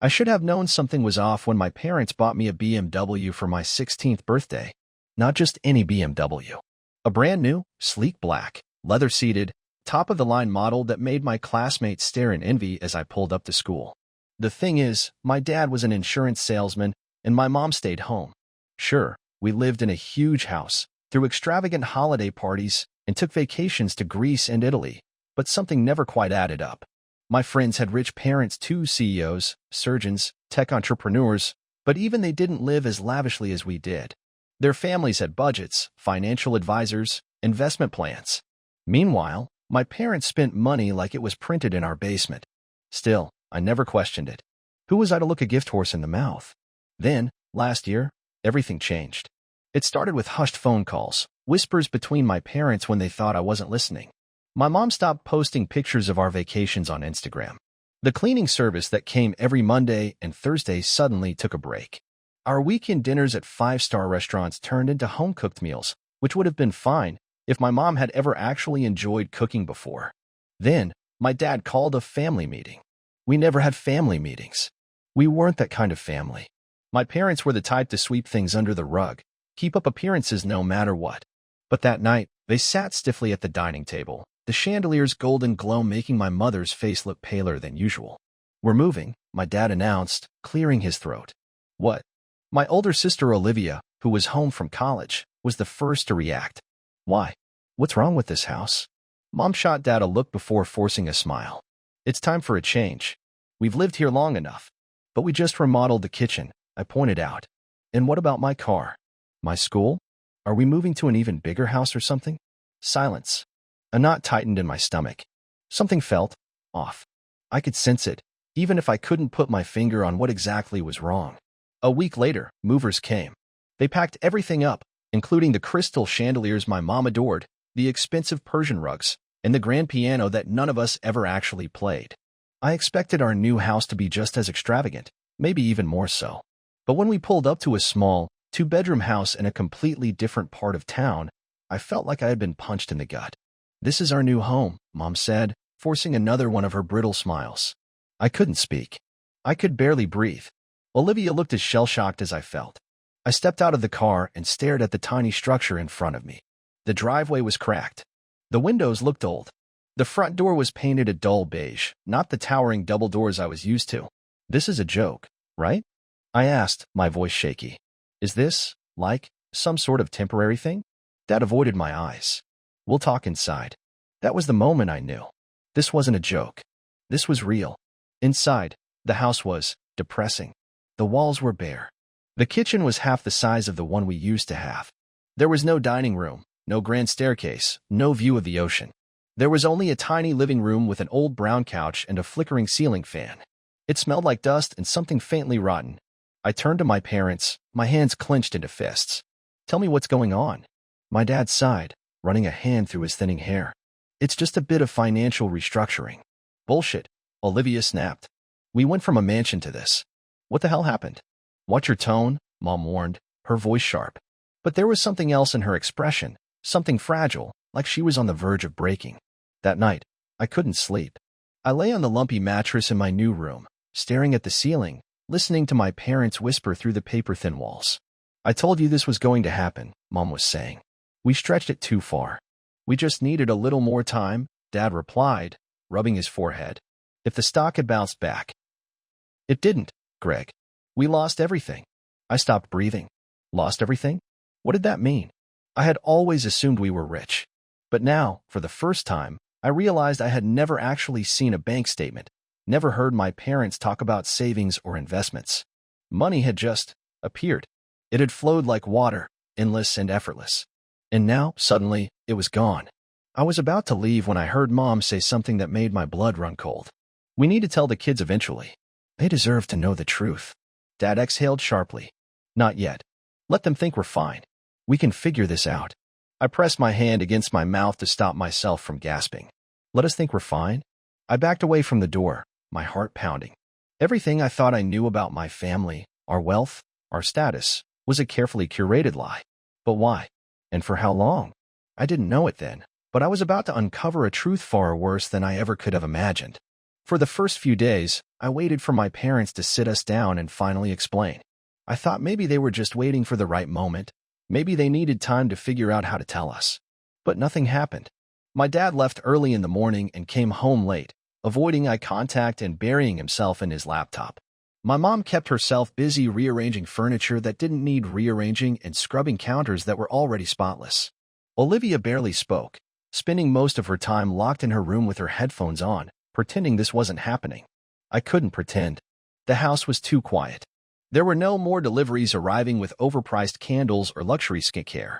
I should have known something was off when my parents bought me a BMW for my 16th birthday. Not just any BMW. A brand new, sleek black, leather-seated, top-of-the-line model that made my classmates stare in envy as I pulled up to school. The thing is, my dad was an insurance salesman and my mom stayed home. Sure, we lived in a huge house, threw extravagant holiday parties, and took vacations to Greece and Italy, but something never quite added up. My friends had rich parents too, CEOs, surgeons, tech entrepreneurs, but even they didn't live as lavishly as we did. Their families had budgets, financial advisors, investment plans. Meanwhile, my parents spent money like it was printed in our basement. Still, I never questioned it. Who was I to look a gift horse in the mouth? Then, last year, everything changed. It started with hushed phone calls, whispers between my parents when they thought I wasn't listening. My mom stopped posting pictures of our vacations on Instagram. The cleaning service that came every Monday and Thursday suddenly took a break. Our weekend dinners at five-star restaurants turned into home-cooked meals, which would have been fine if my mom had ever actually enjoyed cooking before. Then, my dad called a family meeting. We never had family meetings. We weren't that kind of family. My parents were the type to sweep things under the rug, keep up appearances no matter what. But that night, they sat stiffly at the dining table, the chandelier's golden glow making my mother's face look paler than usual. "We're moving," my dad announced, clearing his throat. "What?" My older sister Olivia, who was home from college, was the first to react. "Why? What's wrong with this house?" Mom shot Dad a look before forcing a smile. "It's time for a change. We've lived here long enough." "But we just remodeled the kitchen," I pointed out. "And what about my car? My school? Are we moving to an even bigger house or something?" Silence. A knot tightened in my stomach. Something felt off. I could sense it, even if I couldn't put my finger on what exactly was wrong. A week later, movers came. They packed everything up, including the crystal chandeliers my mom adored, the expensive Persian rugs, and the grand piano that none of us ever actually played. I expected our new house to be just as extravagant, maybe even more so. But when we pulled up to a small, two-bedroom house in a completely different part of town, I felt like I had been punched in the gut. "This is our new home," Mom said, forcing another one of her brittle smiles. I couldn't speak. I could barely breathe. Olivia looked as shell-shocked as I felt. I stepped out of the car and stared at the tiny structure in front of me. The driveway was cracked. The windows looked old. The front door was painted a dull beige, not the towering double doors I was used to. "This is a joke, right?" I asked, my voice shaky. "Is this, like, some sort of temporary thing?" Dad avoided my eyes. "We'll talk inside." That was the moment I knew. This wasn't a joke. This was real. Inside, the house was depressing. The walls were bare. The kitchen was half the size of the one we used to have. There was no dining room, no grand staircase, no view of the ocean. There was only a tiny living room with an old brown couch and a flickering ceiling fan. It smelled like dust and something faintly rotten. I turned to my parents, my hands clenched into fists. "Tell me what's going on." My dad sighed, running a hand through his thinning hair. "It's just a bit of financial restructuring." "Bullshit," Olivia snapped. "We went from a mansion to this. What the hell happened?" "Watch your tone," Mom warned, her voice sharp. But there was something else in her expression, something fragile, like she was on the verge of breaking. That night, I couldn't sleep. I lay on the lumpy mattress in my new room, staring at the ceiling, listening to my parents whisper through the paper-thin walls. "I told you this was going to happen," Mom was saying. "We stretched it too far." "We just needed a little more time," Dad replied, rubbing his forehead. "If the stock had bounced back." "It didn't, Greg. We lost everything." I stopped breathing. Lost everything? What did that mean? I had always assumed we were rich. But now, for the first time, I realized I had never actually seen a bank statement, never heard my parents talk about savings or investments. Money had just appeared. It had flowed like water, endless and effortless. And now, suddenly, it was gone. I was about to leave when I heard Mom say something that made my blood run cold. "We need to tell the kids eventually. They deserve to know the truth." Dad exhaled sharply. "Not yet. Let them think we're fine. We can figure this out." I pressed my hand against my mouth to stop myself from gasping. "Let us think we're fine?" I backed away from the door, my heart pounding. Everything I thought I knew about my family, our wealth, our status, was a carefully curated lie. But why? And for how long? I didn't know it then, but I was about to uncover a truth far worse than I ever could have imagined. For the first few days, I waited for my parents to sit us down and finally explain. I thought maybe they were just waiting for the right moment. Maybe they needed time to figure out how to tell us. But nothing happened. My dad left early in the morning and came home late, avoiding eye contact and burying himself in his laptop. My mom kept herself busy rearranging furniture that didn't need rearranging and scrubbing counters that were already spotless. Olivia barely spoke, spending most of her time locked in her room with her headphones on, pretending this wasn't happening. I couldn't pretend. The house was too quiet. There were no more deliveries arriving with overpriced candles or luxury skincare.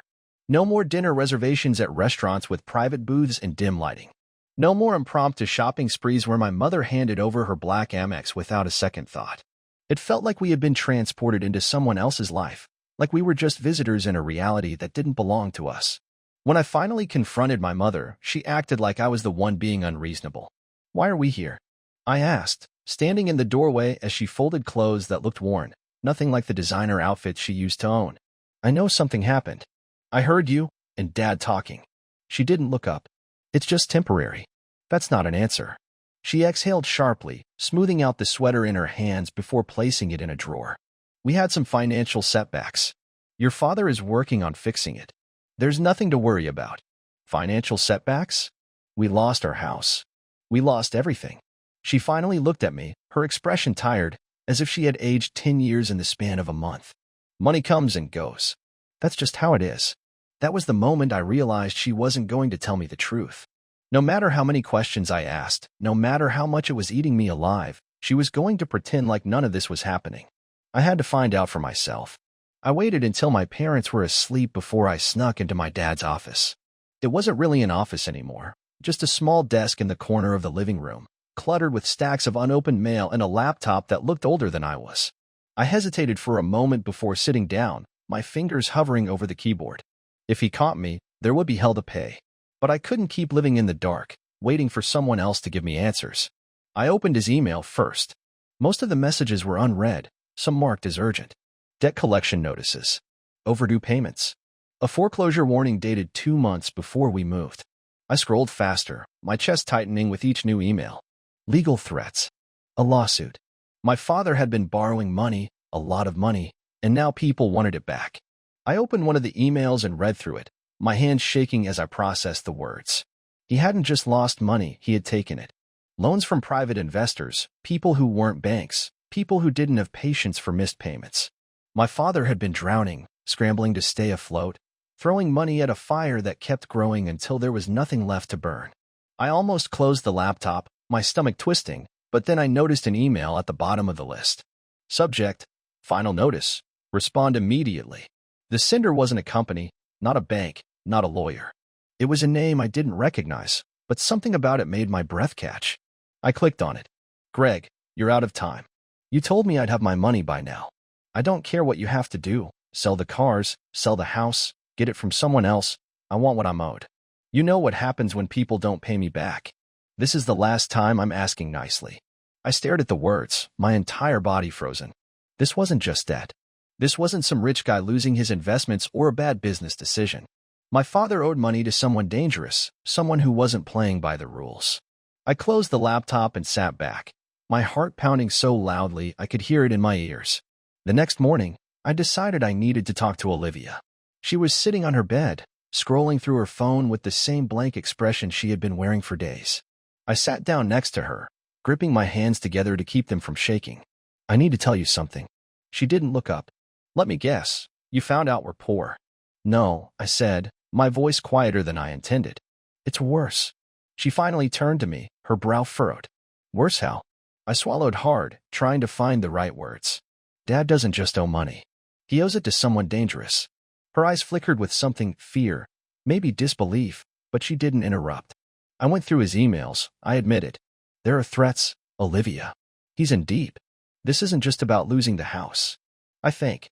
No more dinner reservations at restaurants with private booths and dim lighting. No more impromptu shopping sprees where my mother handed over her black Amex without a second thought. It felt like we had been transported into someone else's life, like we were just visitors in a reality that didn't belong to us. When I finally confronted my mother, she acted like I was the one being unreasonable. "Why are we here?" I asked, standing in the doorway as she folded clothes that looked worn, nothing like the designer outfits she used to own. "I know something happened. I heard you and Dad talking." She didn't look up. "It's just temporary." That's not an answer. She exhaled sharply, smoothing out the sweater in her hands before placing it in a drawer. "We had some financial setbacks. Your father is working on fixing it. There's nothing to worry about." "Financial setbacks?" "We lost our house. We lost everything." She finally looked at me, her expression tired, as if she had aged 10 years in the span of a month. "Money comes and goes. That's just how it is." That was the moment I realized she wasn't going to tell me the truth. No matter how many questions I asked, no matter how much it was eating me alive, she was going to pretend like none of this was happening. I had to find out for myself. I waited until my parents were asleep before I snuck into my dad's office. It wasn't really an office anymore, just a small desk in the corner of the living room, cluttered with stacks of unopened mail and a laptop that looked older than I was. I hesitated for a moment before sitting down, my fingers hovering over the keyboard. If he caught me, there would be hell to pay. But I couldn't keep living in the dark, waiting for someone else to give me answers. I opened his email first. Most of the messages were unread, some marked as urgent. Debt collection notices. Overdue payments. A foreclosure warning dated 2 months before we moved. I scrolled faster, my chest tightening with each new email. Legal threats. A lawsuit. My father had been borrowing money, a lot of money, and now people wanted it back. I opened one of the emails and read through it, my hands shaking as I processed the words. He hadn't just lost money, he had taken it. Loans from private investors, people who weren't banks, people who didn't have patience for missed payments. My father had been drowning, scrambling to stay afloat, throwing money at a fire that kept growing until there was nothing left to burn. I almost closed the laptop, my stomach twisting, but then I noticed an email at the bottom of the list. Subject: Final notice. Respond immediately. The sender wasn't a company, not a bank, not a lawyer. It was a name I didn't recognize, but something about it made my breath catch. I clicked on it. "Greg, you're out of time. You told me I'd have my money by now. I don't care what you have to do. Sell the cars, sell the house, get it from someone else. I want what I'm owed. You know what happens when people don't pay me back. This is the last time I'm asking nicely." I stared at the words, my entire body frozen. This wasn't just debt. This wasn't some rich guy losing his investments or a bad business decision. My father owed money to someone dangerous, someone who wasn't playing by the rules. I closed the laptop and sat back, my heart pounding so loudly I could hear it in my ears. The next morning, I decided I needed to talk to Olivia. She was sitting on her bed, scrolling through her phone with the same blank expression she had been wearing for days. I sat down next to her, gripping my hands together to keep them from shaking. "I need to tell you something." She didn't look up. "Let me guess. You found out we're poor." "No," I said, my voice quieter than I intended. "It's worse." She finally turned to me, her brow furrowed. "Worse how?" I swallowed hard, trying to find the right words. "Dad doesn't just owe money. He owes it to someone dangerous." Her eyes flickered with something, fear, maybe disbelief, but she didn't interrupt. I went through his emails, I admitted. "There are threats, Olivia. He's in deep. This isn't just about losing the house. I think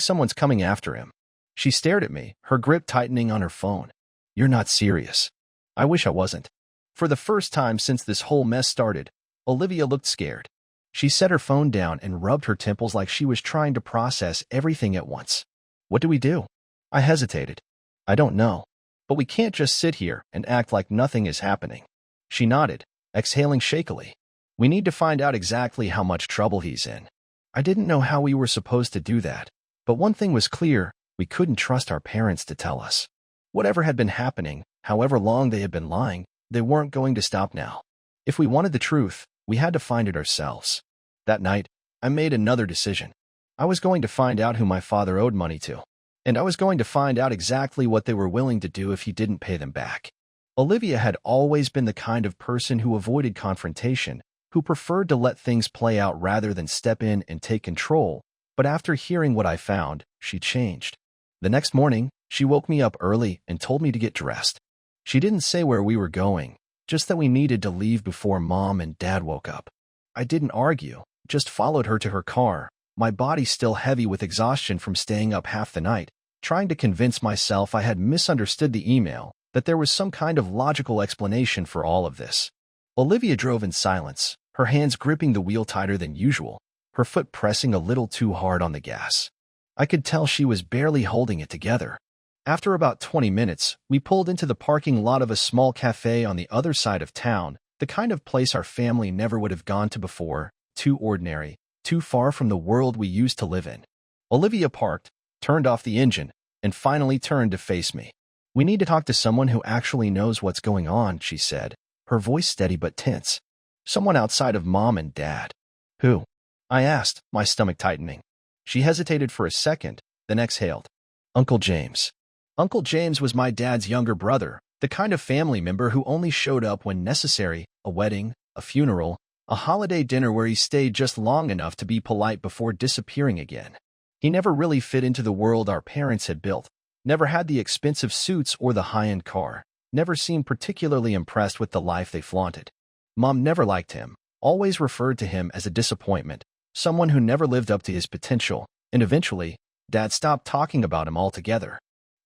someone's coming after him." She stared at me, her grip tightening on her phone. "You're not serious." I wish I wasn't. For the first time since this whole mess started, Olivia looked scared. She set her phone down and rubbed her temples like she was trying to process everything at once. "What do we do?" I hesitated. "I don't know. But we can't just sit here and act like nothing is happening." She nodded, exhaling shakily. We need to find out exactly how much trouble he's in. I didn't know how we were supposed to do that, but one thing was clear, we couldn't trust our parents to tell us. Whatever had been happening, however long they had been lying, they weren't going to stop now. If we wanted the truth, we had to find it ourselves. That night, I made another decision. I was going to find out who my father owed money to, and I was going to find out exactly what they were willing to do if he didn't pay them back. Olivia had always been the kind of person who avoided confrontation, who preferred to let things play out rather than step in and take control, but after hearing what I found, she changed. The next morning, she woke me up early and told me to get dressed. She didn't say where we were going, just that we needed to leave before Mom and Dad woke up. I didn't argue, just followed her to her car, my body still heavy with exhaustion from staying up half the night, trying to convince myself I had misunderstood the email, that there was some kind of logical explanation for all of this. Olivia drove in silence, her hands gripping the wheel tighter than usual, her foot pressing a little too hard on the gas. I could tell she was barely holding it together. After about 20 minutes, we pulled into the parking lot of a small cafe on the other side of town, the kind of place our family never would have gone to before, too ordinary, too far from the world we used to live in. Olivia parked, turned off the engine, and finally turned to face me. "We need to talk to someone who actually knows what's going on," she said, her voice steady but tense. "Someone outside of Mom and Dad." "Who?" I asked, my stomach tightening. She hesitated for a second, then exhaled. "Uncle James." Uncle James was my dad's younger brother, the kind of family member who only showed up when necessary, a wedding, a funeral, a holiday dinner where he stayed just long enough to be polite before disappearing again. He never really fit into the world our parents had built, never had the expensive suits or the high-end car, never seemed particularly impressed with the life they flaunted. Mom never liked him, always referred to him as a disappointment, someone who never lived up to his potential, and eventually, Dad stopped talking about him altogether.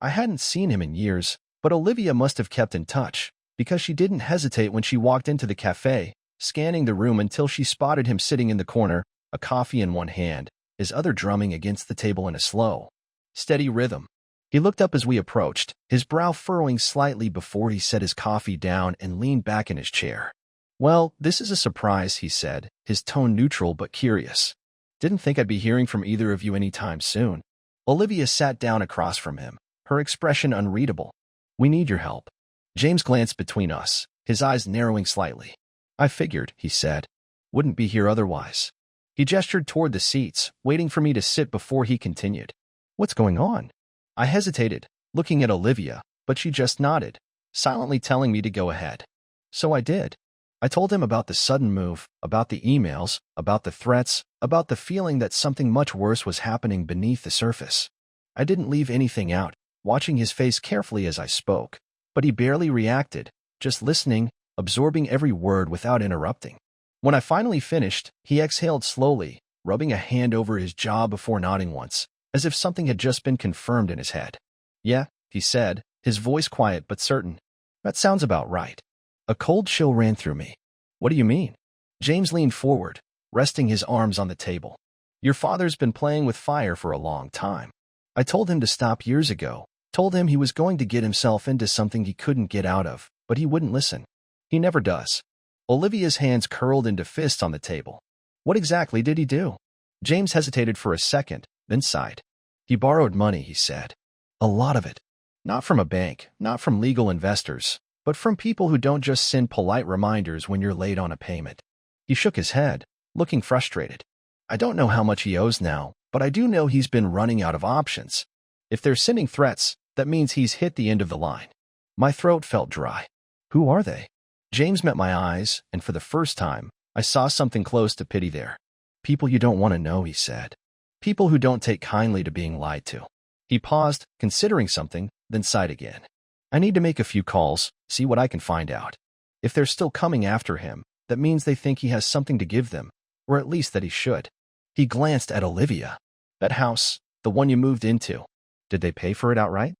I hadn't seen him in years, but Olivia must have kept in touch, because she didn't hesitate when she walked into the cafe, scanning the room until she spotted him sitting in the corner, a coffee in one hand, his other drumming against the table in a slow, steady rhythm. He looked up as we approached, his brow furrowing slightly before he set his coffee down and leaned back in his chair. "Well, this is a surprise," he said, his tone neutral but curious. "Didn't think I'd be hearing from either of you anytime soon." Olivia sat down across from him, her expression unreadable. "We need your help." James glanced between us, his eyes narrowing slightly. "I figured," he said. "Wouldn't be here otherwise." He gestured toward the seats, waiting for me to sit before he continued. "What's going on?" I hesitated, looking at Olivia, but she just nodded, silently telling me to go ahead. So I did. I told him about the sudden move, about the emails, about the threats, about the feeling that something much worse was happening beneath the surface. I didn't leave anything out, watching his face carefully as I spoke, but he barely reacted, just listening, absorbing every word without interrupting. When I finally finished, he exhaled slowly, rubbing a hand over his jaw before nodding once, as if something had just been confirmed in his head. "Yeah," he said, his voice quiet but certain. "That sounds about right." A cold chill ran through me. "What do you mean?" James leaned forward, resting his arms on the table. "Your father's been playing with fire for a long time. I told him to stop years ago, told him he was going to get himself into something he couldn't get out of, but he wouldn't listen. He never does." Olivia's hands curled into fists on the table. "What exactly did he do?" James hesitated for a second, then sighed. "He borrowed money," he said. "A lot of it. Not from a bank, not from legal investors, but from people who don't just send polite reminders when you're late on a payment." He shook his head, looking frustrated. "I don't know how much he owes now, but I do know he's been running out of options. If they're sending threats, that means he's hit the end of the line." My throat felt dry. "Who are they?" James met my eyes, and for the first time, I saw something close to pity there. "People you don't want to know," he said. "People who don't take kindly to being lied to." He paused, considering something, then sighed again. "I need to make a few calls, see what I can find out. If they're still coming after him, that means they think he has something to give them, or at least that he should." He glanced at Olivia. "That house, the one you moved into, did they pay for it outright?"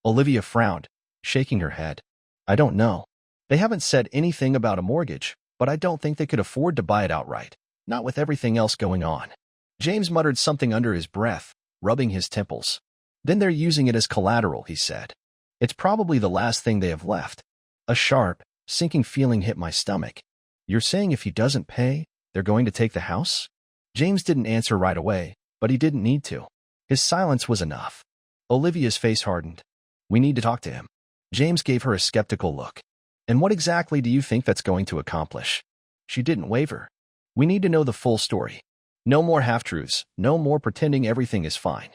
Olivia frowned, shaking her head. "I don't know. They haven't said anything about a mortgage, but I don't think they could afford to buy it outright, not with everything else going on." James muttered something under his breath, rubbing his temples. "Then they're using it as collateral," he said. "It's probably the last thing they have left." A sharp, sinking feeling hit my stomach. You're saying if he doesn't pay, they're going to take the house? James didn't answer right away, but he didn't need to. His silence was enough. Olivia's face hardened. We need to talk to him. James gave her a skeptical look. And what exactly do you think that's going to accomplish? She didn't waver. We need to know the full story. No more half-truths, no more pretending everything is fine.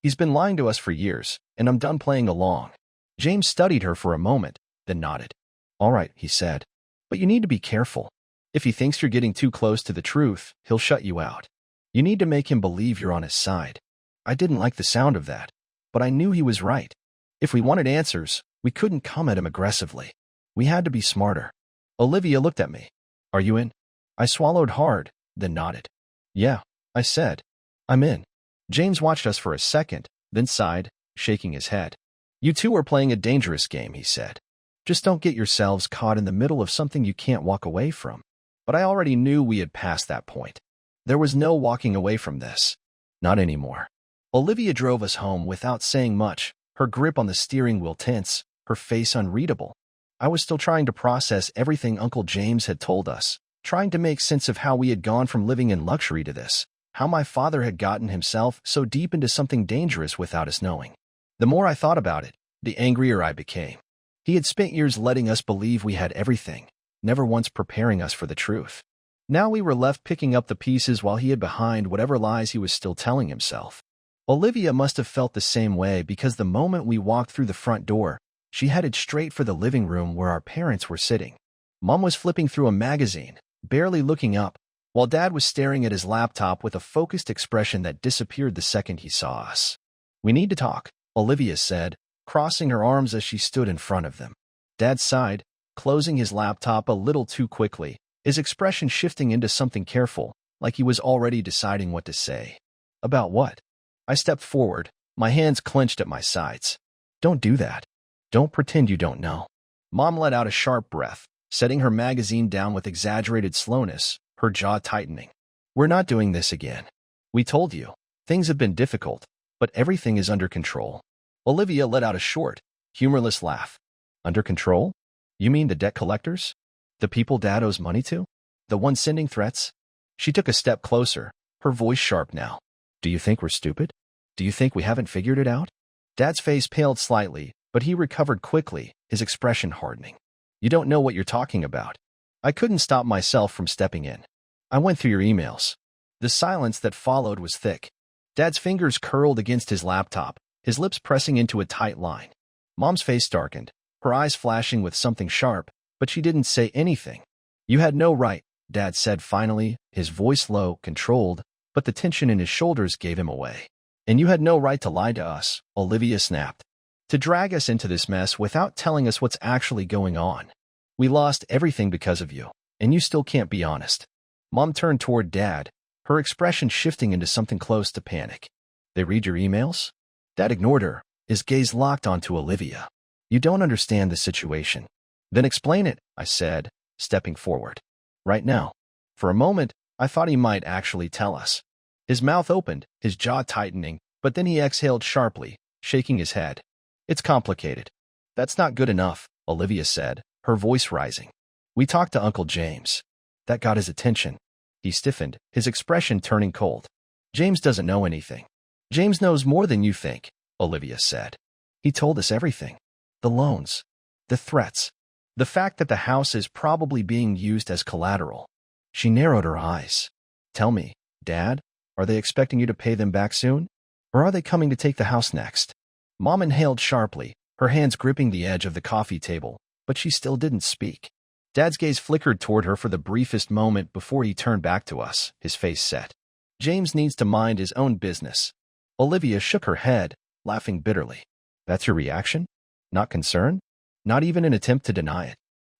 He's been lying to us for years, and I'm done playing along. James studied her for a moment, then nodded. All right, he said. But you need to be careful. If he thinks you're getting too close to the truth, he'll shut you out. You need to make him believe you're on his side. I didn't like the sound of that, but I knew he was right. If we wanted answers, we couldn't come at him aggressively. We had to be smarter. Olivia looked at me. Are you in? I swallowed hard, then nodded. Yeah, I said. I'm in. James watched us for a second, then sighed, shaking his head. You two are playing a dangerous game, he said. Just don't get yourselves caught in the middle of something you can't walk away from. But I already knew we had passed that point. There was no walking away from this. Not anymore. Olivia drove us home without saying much, her grip on the steering wheel tense, her face unreadable. I was still trying to process everything Uncle James had told us, trying to make sense of how we had gone from living in luxury to this, how my father had gotten himself so deep into something dangerous without us knowing. The more I thought about it, the angrier I became. He had spent years letting us believe we had everything, never once preparing us for the truth. Now we were left picking up the pieces while he hid behind whatever lies he was still telling himself. Olivia must have felt the same way because the moment we walked through the front door, she headed straight for the living room where our parents were sitting. Mom was flipping through a magazine, barely looking up, while Dad was staring at his laptop with a focused expression that disappeared the second he saw us. We need to talk, Olivia said, crossing her arms as she stood in front of them. Dad sighed, closing his laptop a little too quickly, his expression shifting into something careful, like he was already deciding what to say. About what? I stepped forward, my hands clenched at my sides. Don't do that. Don't pretend you don't know. Mom let out a sharp breath, setting her magazine down with exaggerated slowness, her jaw tightening. We're not doing this again. We told you. Things have been difficult, but everything is under control. Olivia let out a short, humorless laugh. Under control? You mean the debt collectors? The people Dad owes money to? The ones sending threats? She took a step closer, her voice sharp now. Do you think we're stupid? Do you think we haven't figured it out? Dad's face paled slightly, but he recovered quickly, his expression hardening. You don't know what you're talking about. I couldn't stop myself from stepping in. I went through your emails. The silence that followed was thick. Dad's fingers curled against his laptop, his lips pressing into a tight line. Mom's face darkened, her eyes flashing with something sharp, but she didn't say anything. You had no right, Dad said finally, his voice low, controlled, but the tension in his shoulders gave him away. And you had no right to lie to us, Olivia snapped. To drag us into this mess without telling us what's actually going on. We lost everything because of you, and you still can't be honest. Mom turned toward Dad, her expression shifting into something close to panic. They read your emails? Dad ignored her, his gaze locked onto Olivia. You don't understand the situation. Then explain it, I said, stepping forward. Right now. For a moment, I thought he might actually tell us. His mouth opened, his jaw tightening, but then he exhaled sharply, shaking his head. It's complicated. That's not good enough, Olivia said, her voice rising. We talked to Uncle James. That got his attention. He stiffened, his expression turning cold. James doesn't know anything. James knows more than you think, Olivia said. He told us everything. The loans. The threats. The fact that the house is probably being used as collateral. She narrowed her eyes. Tell me, Dad, are they expecting you to pay them back soon? Or are they coming to take the house next? Mom inhaled sharply, her hands gripping the edge of the coffee table, but she still didn't speak. Dad's gaze flickered toward her for the briefest moment before he turned back to us, his face set. James needs to mind his own business. Olivia shook her head, laughing bitterly. That's your reaction? Not concern? Not even an attempt to deny it.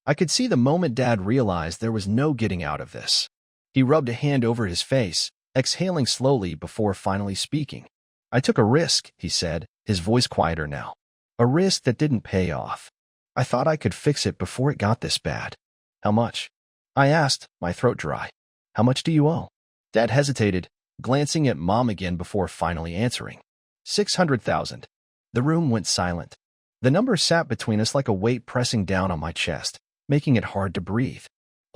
I could see the moment Dad realized there was no getting out of this. He rubbed a hand over his face, exhaling slowly before finally speaking. I took a risk, he said, his voice quieter now. A risk that didn't pay off. I thought I could fix it before it got this bad. How much? I asked, my throat dry. How much do you owe? Dad hesitated, glancing at Mom again before finally answering. 600,000. The room went silent. The number sat between us like a weight pressing down on my chest, making it hard to breathe.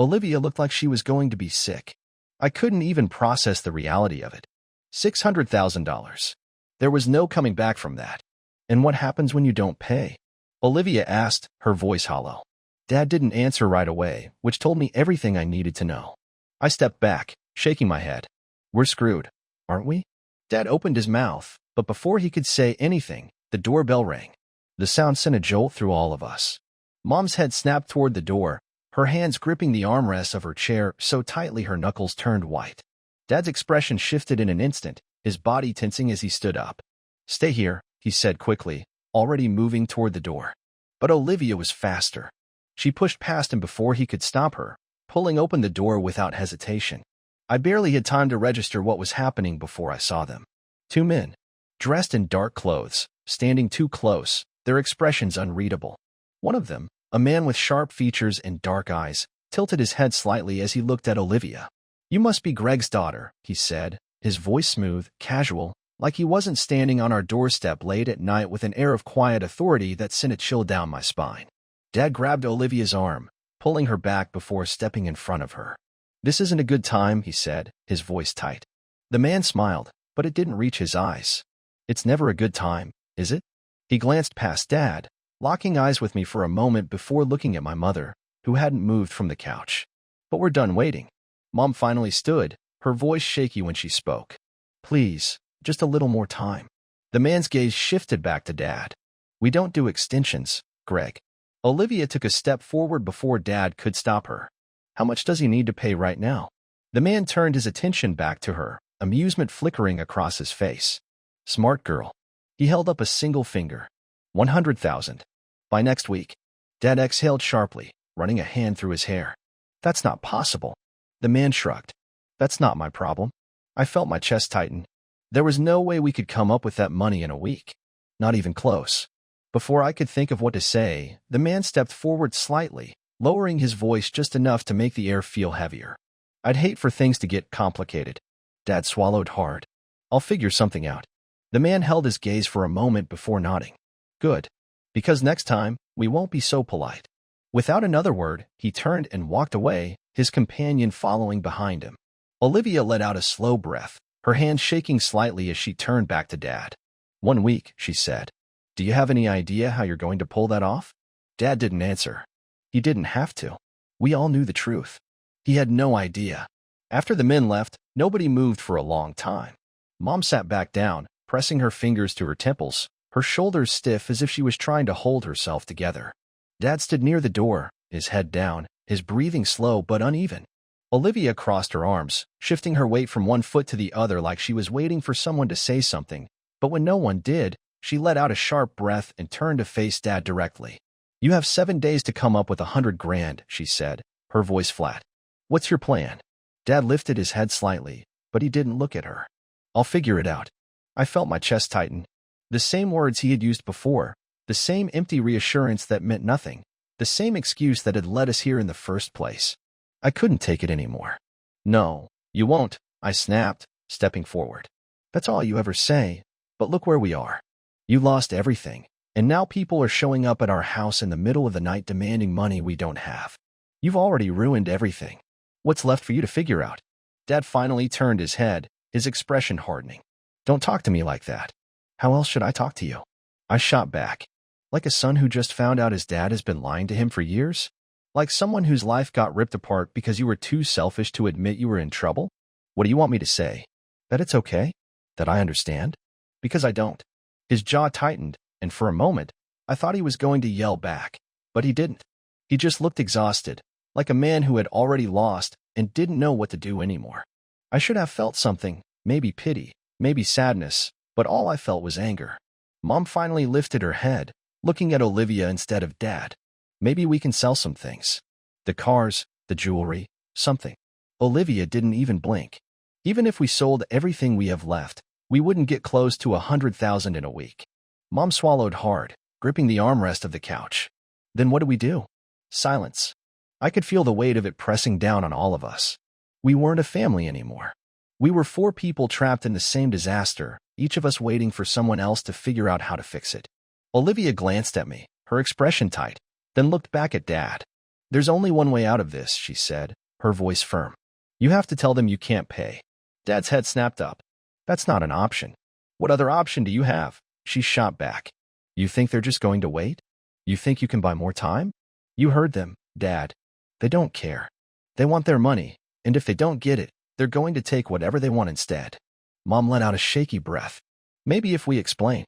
Olivia looked like she was going to be sick. I couldn't even process the reality of it. $600,000. There was no coming back from that. And what happens when you don't pay? Olivia asked, her voice hollow. Dad didn't answer right away, which told me everything I needed to know. I stepped back, shaking my head. We're screwed, aren't we? Dad opened his mouth, but before he could say anything, the doorbell rang. The sound sent a jolt through all of us. Mom's head snapped toward the door, her hands gripping the armrests of her chair so tightly her knuckles turned white. Dad's expression shifted in an instant, his body tensing as he stood up. Stay here, he said quickly, already moving toward the door. But Olivia was faster. She pushed past him before he could stop her, pulling open the door without hesitation. I barely had time to register what was happening before I saw them. Two men, dressed in dark clothes, standing too close, their expressions unreadable. One of them, a man with sharp features and dark eyes, tilted his head slightly as he looked at Olivia. You must be Greg's daughter, he said, his voice smooth, casual, like he wasn't standing on our doorstep late at night with an air of quiet authority that sent a chill down my spine. Dad grabbed Olivia's arm, pulling her back before stepping in front of her. This isn't a good time, he said, his voice tight. The man smiled, but it didn't reach his eyes. It's never a good time, is it? He glanced past Dad, locking eyes with me for a moment before looking at my mother, who hadn't moved from the couch. But we're done waiting. Mom finally stood, her voice shaky when she spoke. Please, just a little more time. The man's gaze shifted back to Dad. We don't do extensions, Greg. Olivia took a step forward before Dad could stop her. How much does he need to pay right now? The man turned his attention back to her, amusement flickering across his face. Smart girl. He held up a single finger. 100,000. By next week. Dad exhaled sharply, running a hand through his hair. That's not possible. The man shrugged. That's not my problem. I felt my chest tighten. There was no way we could come up with that money in a week. Not even close. Before I could think of what to say, the man stepped forward slightly, lowering his voice just enough to make the air feel heavier. I'd hate for things to get complicated. Dad swallowed hard. I'll figure something out. The man held his gaze for a moment before nodding. Good. Because next time, we won't be so polite. Without another word, he turned and walked away, his companion following behind him. Olivia let out a slow breath, her hand shaking slightly as she turned back to Dad. 1 week, she said. Do you have any idea how you're going to pull that off? Dad didn't answer. He didn't have to. We all knew the truth. He had no idea. After the men left, nobody moved for a long time. Mom sat back down, pressing her fingers to her temples, her shoulders stiff as if she was trying to hold herself together. Dad stood near the door, his head down, his breathing slow but uneven. Olivia crossed her arms, shifting her weight from one foot to the other like she was waiting for someone to say something, but when no one did, she let out a sharp breath and turned to face Dad directly. You have 7 days to come up with 100 grand, she said, her voice flat. What's your plan? Dad lifted his head slightly, but he didn't look at her. I'll figure it out. I felt my chest tighten. The same words he had used before, the same empty reassurance that meant nothing, the same excuse that had led us here in the first place. I couldn't take it anymore. No, you won't, I snapped, stepping forward. That's all you ever say, but look where we are. You lost everything, and now people are showing up at our house in the middle of the night demanding money we don't have. You've already ruined everything. What's left for you to figure out? Dad finally turned his head, his expression hardening. Don't talk to me like that. How else should I talk to you? I shot back. Like a son who just found out his dad has been lying to him for years? Like someone whose life got ripped apart because you were too selfish to admit you were in trouble? What do you want me to say? That it's okay? That I understand? Because I don't. His jaw tightened, and for a moment, I thought he was going to yell back, but he didn't. He just looked exhausted, like a man who had already lost and didn't know what to do anymore. I should have felt something, maybe pity, maybe sadness, but all I felt was anger. Mom finally lifted her head, looking at Olivia instead of Dad. Maybe we can sell some things. The cars, the jewelry, something. Olivia didn't even blink. Even if we sold everything we have left, we wouldn't get close to 100,000 in a week. Mom swallowed hard, gripping the armrest of the couch. Then what do we do? Silence. I could feel the weight of it pressing down on all of us. We weren't a family anymore. We were 4 people trapped in the same disaster, each of us waiting for someone else to figure out how to fix it. Olivia glanced at me, her expression tight, then looked back at Dad. There's only one way out of this, she said, her voice firm. You have to tell them you can't pay. Dad's head snapped up. That's not an option. What other option do you have? She shot back. You think they're just going to wait? You think you can buy more time? You heard them, Dad. They don't care. They want their money, and if they don't get it, they're going to take whatever they want instead. Mom let out a shaky breath. Maybe if we explain.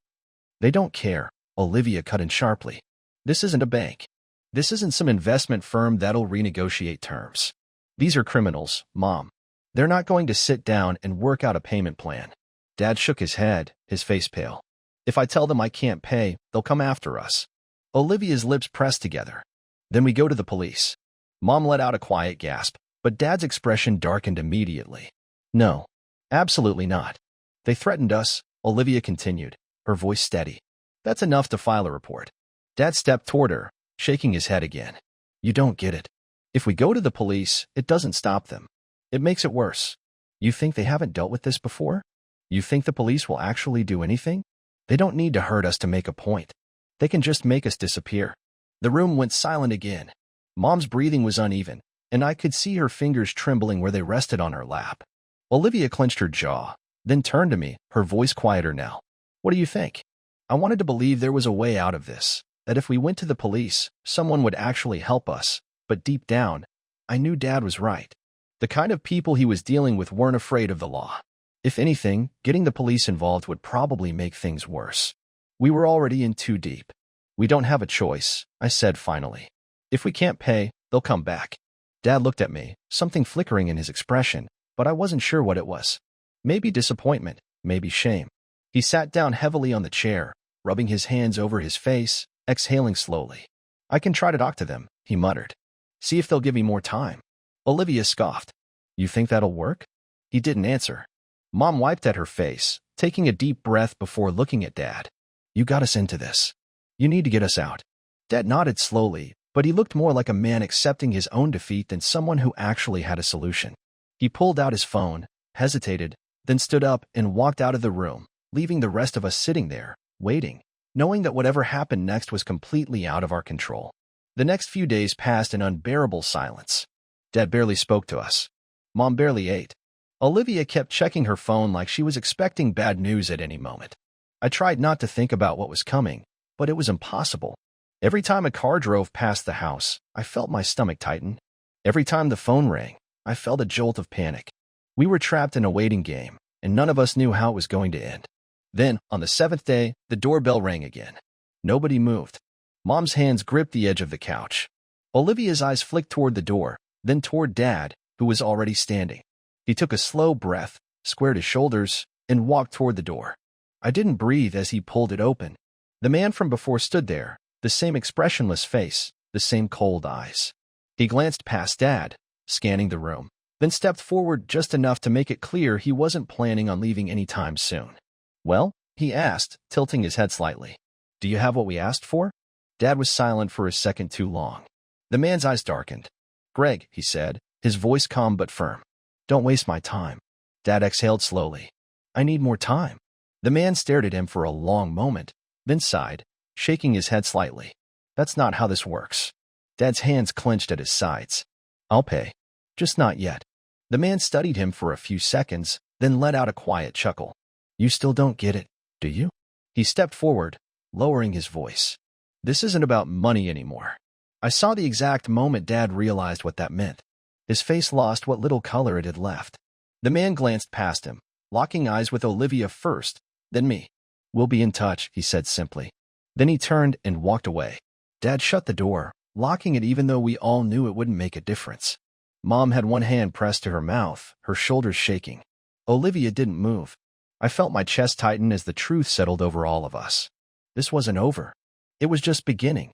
They don't care, Olivia cut in sharply. This isn't a bank. This isn't some investment firm that'll renegotiate terms. These are criminals, Mom. They're not going to sit down and work out a payment plan. Dad shook his head, his face pale. If I tell them I can't pay, they'll come after us. Olivia's lips pressed together. Then we go to the police. Mom let out a quiet gasp, but Dad's expression darkened immediately. No, absolutely not. They threatened us, Olivia continued, her voice steady. That's enough to file a report. Dad stepped toward her, shaking his head again. You don't get it. If we go to the police, it doesn't stop them. It makes it worse. You think they haven't dealt with this before? You think the police will actually do anything? They don't need to hurt us to make a point. They can just make us disappear. The room went silent again. Mom's breathing was uneven, and I could see her fingers trembling where they rested on her lap. Olivia clenched her jaw, then turned to me, her voice quieter now. What do you think? I wanted to believe there was a way out of this, that if we went to the police, someone would actually help us, but deep down, I knew Dad was right. The kind of people he was dealing with weren't afraid of the law. If anything, getting the police involved would probably make things worse. We were already in too deep. We don't have a choice, I said finally. If we can't pay, they'll come back. Dad looked at me, something flickering in his expression, but I wasn't sure what it was. Maybe disappointment, maybe shame. He sat down heavily on the chair, rubbing his hands over his face, exhaling slowly. I can try to talk to them, he muttered. See if they'll give me more time. Olivia scoffed. You think that'll work? He didn't answer. Mom wiped at her face, taking a deep breath before looking at Dad. You got us into this. You need to get us out. Dad nodded slowly, but he looked more like a man accepting his own defeat than someone who actually had a solution. He pulled out his phone, hesitated, then stood up and walked out of the room, leaving the rest of us sitting there, waiting, knowing that whatever happened next was completely out of our control. The next few days passed in unbearable silence. Dad barely spoke to us. Mom barely ate. Olivia kept checking her phone like she was expecting bad news at any moment. I tried not to think about what was coming, but it was impossible. Every time a car drove past the house, I felt my stomach tighten. Every time the phone rang, I felt a jolt of panic. We were trapped in a waiting game, and none of us knew how it was going to end. Then, on the 7th day, the doorbell rang again. Nobody moved. Mom's hands gripped the edge of the couch. Olivia's eyes flicked toward the door, then toward Dad, who was already standing. He took a slow breath, squared his shoulders, and walked toward the door. I didn't breathe as he pulled it open. The man from before stood there, the same expressionless face, the same cold eyes. He glanced past Dad, scanning the room, then stepped forward just enough to make it clear he wasn't planning on leaving any time soon. Well, he asked, tilting his head slightly. Do you have what we asked for? Dad was silent for a second too long. The man's eyes darkened. Greg, he said, his voice calm but firm. Don't waste my time. Dad exhaled slowly. I need more time. The man stared at him for a long moment, then sighed, shaking his head slightly. That's not how this works. Dad's hands clenched at his sides. I'll pay. Just not yet. The man studied him for a few seconds, then let out a quiet chuckle. You still don't get it, do you? He stepped forward, lowering his voice. This isn't about money anymore. I saw the exact moment Dad realized what that meant. His face lost what little color it had left. The man glanced past him, locking eyes with Olivia first, then me. We'll be in touch, he said simply. Then he turned and walked away. Dad shut the door, locking it even though we all knew it wouldn't make a difference. Mom had one hand pressed to her mouth, her shoulders shaking. Olivia didn't move. I felt my chest tighten as the truth settled over all of us. This wasn't over. It was just beginning.